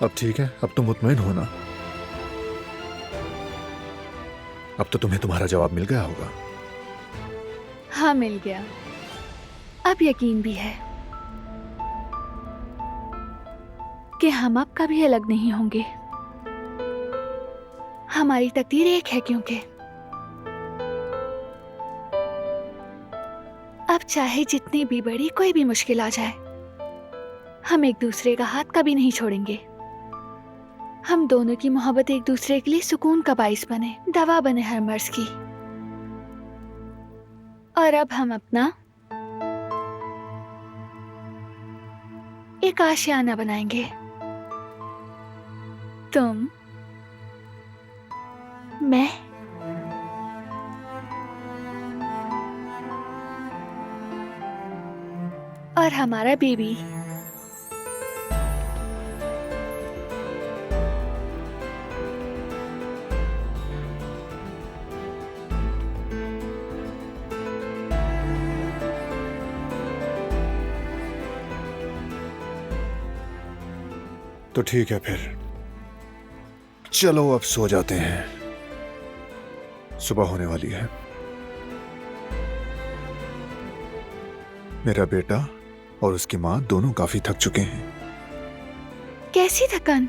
अब ठीक है, अब तुम मुतमईन हो ना? अब तो तुम्हें तुम्हारा जवाब मिल गया होगा। हाँ, मिल गया। अब यकीन भी है कि हम अब कभी अलग नहीं होंगे। हमारी तकदीर एक है, क्योंकि अब चाहे जितनी भी बड़ी कोई भी मुश्किल आ जाए, हम एक दूसरे का हाथ कभी नहीं छोड़ेंगे। हम दोनों की मोहब्बत एक दूसरे के लिए सुकून का बाइस बने, दवा बने हर मर्ज की। और अब हम अपना एक आशियाना बनाएंगे। तुम, मैं और हमारा बेबी। तो ठीक है फिर, चलो अब सो जाते हैं। सुबह होने वाली है। मेरा बेटा और उसकी माँ दोनों काफी थक चुके हैं। कैसी थकन?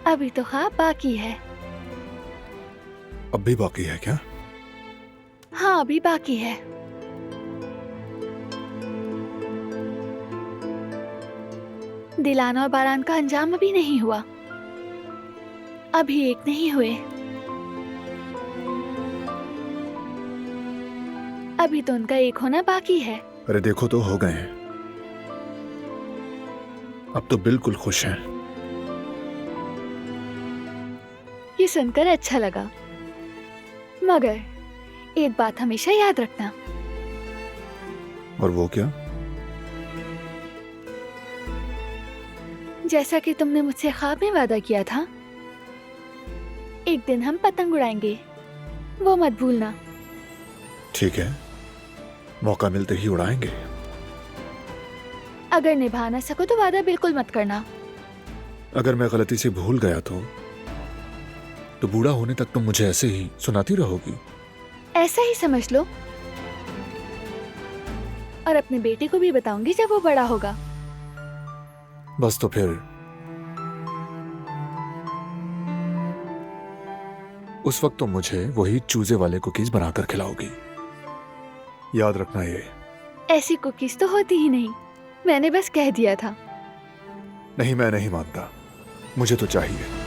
अभी तो ख्वाब बाकी है। अब भी बाकी है क्या? हाँ, अभी बाकी है। दिलाना और बारान का अंजाम अभी नहीं हुआ। अभी एक नहीं हुए। अभी तो उनका एक होना बाकी है। अरे देखो तो हो गए हैं। अब तो बिल्कुल खुश हैं। ये सुनकर अच्छा लगा, मगर एक बात हमेशा याद रखना। और वो क्या? जैसा कि तुमने मुझसे ख्वाब में वादा किया था, एक दिन हम पतंग उड़ाएंगे, वो मत भूलना। ठीक है, मौका मिलते ही उड़ाएंगे। अगर निभा ना सको तो वादा बिल्कुल मत करना। अगर मैं गलती से भूल गया तो बूढ़ा होने तक तुम मुझे ऐसे ही सुनाती रहोगी। ऐसा ही समझ लो। और अपने बेटे को भी बताऊंगी जब वो बड़ा होगा। बस तो फिर उस वक्त तो मुझे वही चूजे वाले कुकीज बनाकर खिलाओगी। याद रखना ये। ऐसी कुकीज तो होती ही नहीं, मैंने बस कह दिया था। नहीं, मैं नहीं मानता, मुझे तो चाहिए।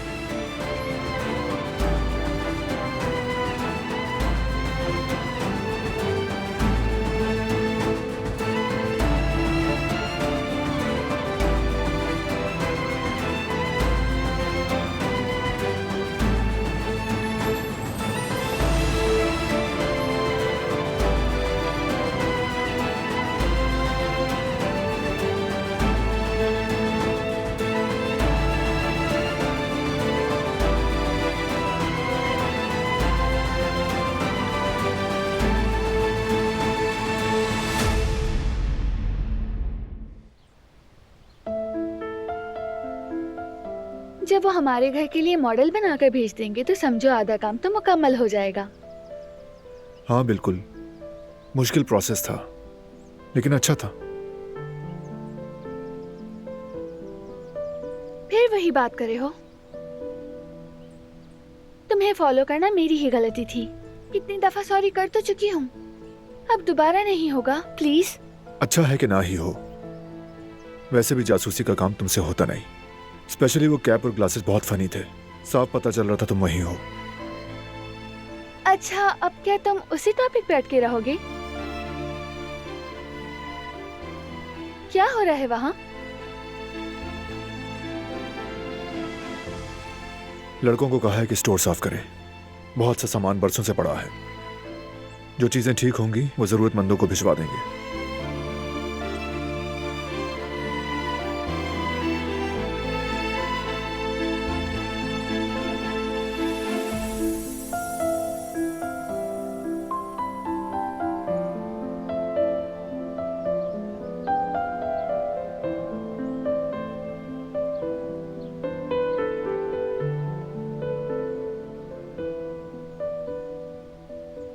जब वो हमारे घर के लिए मॉडल बनाकर भेज देंगे तो समझो आधा काम तो मुकम्मल हो जाएगा। हाँ बिल्कुल, मुश्किल प्रोसेस था लेकिन अच्छा था। फिर वही बात करे हो। तुम्हें फॉलो करना मेरी ही गलती थी। कितनी दफा सॉरी कर तो चुकी हूँ, अब दोबारा नहीं होगा, प्लीज। अच्छा है कि ना ही हो। वैसे भी जासूसी का काम तुमसे होता नहीं। स्पेशली वो कैप और ग्लासेस बहुत फनी थे। साफ पता चल रहा था तुम वही हो। अच्छा, अब क्या तुम उसी टॉपिक पे अटके रहोगे? क्या हो रहा है वहाँ? लड़कों को कहा है कि स्टोर साफ करें। बहुत सा सामान बरसों से पड़ा है। जो चीजें ठीक होंगी वो जरूरतमंदों को भिजवा देंगे।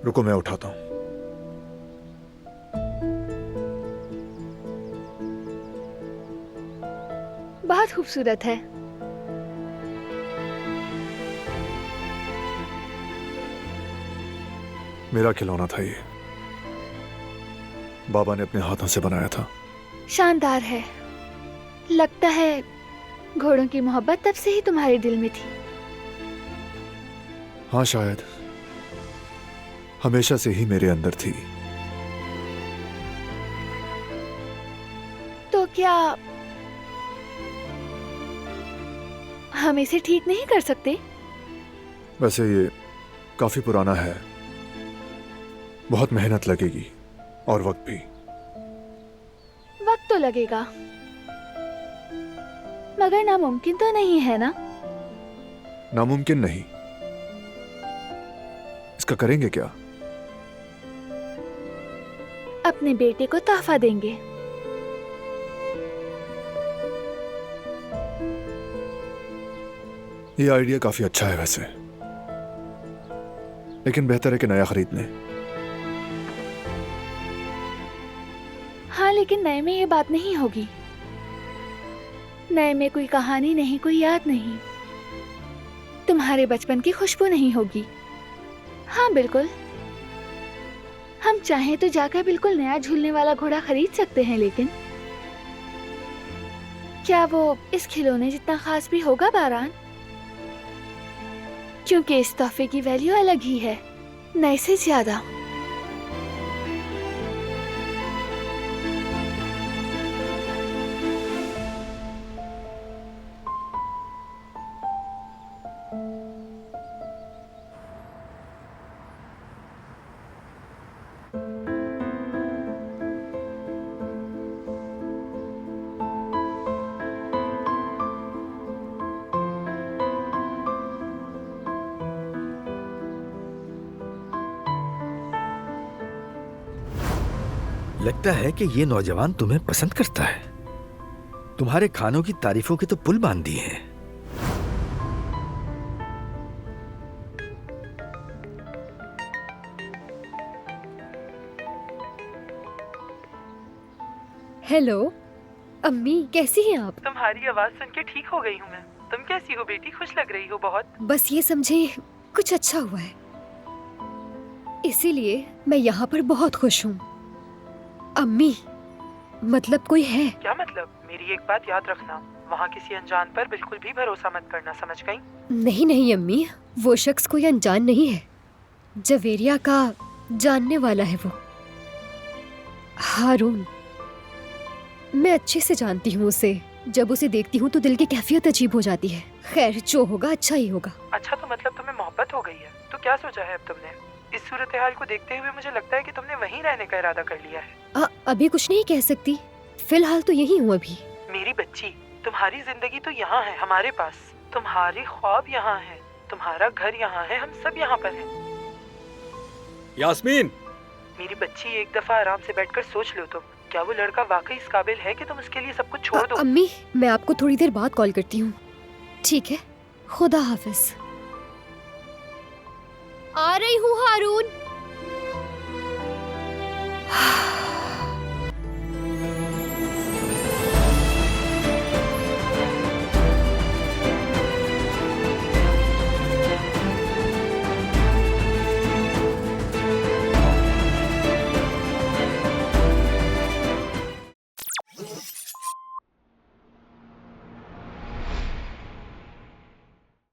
रुको मैं उठाता हूं। बहुत खूबसूरत है। मेरा खिलौना था ये, बाबा ने अपने हाथों से बनाया था। शानदार है। लगता है घोड़ों की मोहब्बत तब से ही तुम्हारे दिल में थी। हाँ शायद, हमेशा से ही मेरे अंदर थी। तो क्या हम इसे ठीक नहीं कर सकते? वैसे ये काफी पुराना है, बहुत मेहनत लगेगी और वक्त भी। वक्त तो लगेगा, मगर नामुमकिन तो नहीं है ना? नामुमकिन नहीं। इसका करेंगे क्या? अपने बेटे को तोहफा देंगे। ये आइडिया काफी अच्छा है वैसे, लेकिन बेहतर है कि नया खरीद लें। हाँ, लेकिन नए में ये बात नहीं होगी। नए में कोई कहानी नहीं, कोई याद नहीं, तुम्हारे बचपन की खुशबू नहीं होगी। हाँ बिल्कुल, हम चाहें तो जाकर बिल्कुल नया झूलने वाला घोड़ा खरीद सकते हैं, लेकिन क्या वो इस खिलौने जितना खास भी होगा बारान? क्योंकि इस तोहफे की वैल्यू अलग ही है, नए से ज्यादा। लगता है कि ये नौजवान तुम्हें पसंद करता है। तुम्हारे खानों की तारीफों के तो पुल बांध दिए हैं। हेलो अम्मी, कैसी हैं आप? तुम्हारी आवाज सुन के ठीक हो गई हूँ मैं। तुम कैसी हो बेटी? खुश लग रही हो बहुत। बस ये समझे कुछ अच्छा हुआ है, इसीलिए मैं यहाँ पर बहुत खुश हूँ। अम्मी, मतलब कोई है? क्या मतलब? मेरी एक बात याद रखना, वहाँ किसी अनजान पर बिल्कुल भी भरोसा मत करना, समझ गई? नहीं नहीं अम्मी, वो शख्स कोई अनजान नहीं है। जवेरिया का जानने वाला है वो, हारून। मैं अच्छे से जानती हूँ उसे। जब उसे देखती हूँ तो दिल की कैफियत अजीब हो जाती है। खैर, जो होगा अच्छा ही होगा। अच्छा, तो मतलब तुम्हें मोहब्बत हो गई है? तो क्या सोचा है अब तुमने? इस सूरत हाल को देखते हुए मुझे लगता है कि तुमने वहीं रहने का इरादा कर लिया है। अभी कुछ नहीं कह सकती, फिलहाल तो यही हूँ अभी। मेरी बच्ची, तुम्हारी जिंदगी तो यहाँ है हमारे पास, तुम्हारे ख्वाब यहाँ है, तुम्हारा घर यहाँ है, हम सब यहाँ पर हैं। यास्मीन, मेरी बच्ची, एक दफा आराम से बैठकर सोच लो तुम, क्या वो लड़का वाकई इस काबिल है कि तुम उसके लिए सब कुछ छोड़ दो? अम्मी, मैं आपको थोड़ी देर बाद कॉल करती हूँ, ठीक है? खुदा हाफिज। आ रही हूँ हारून।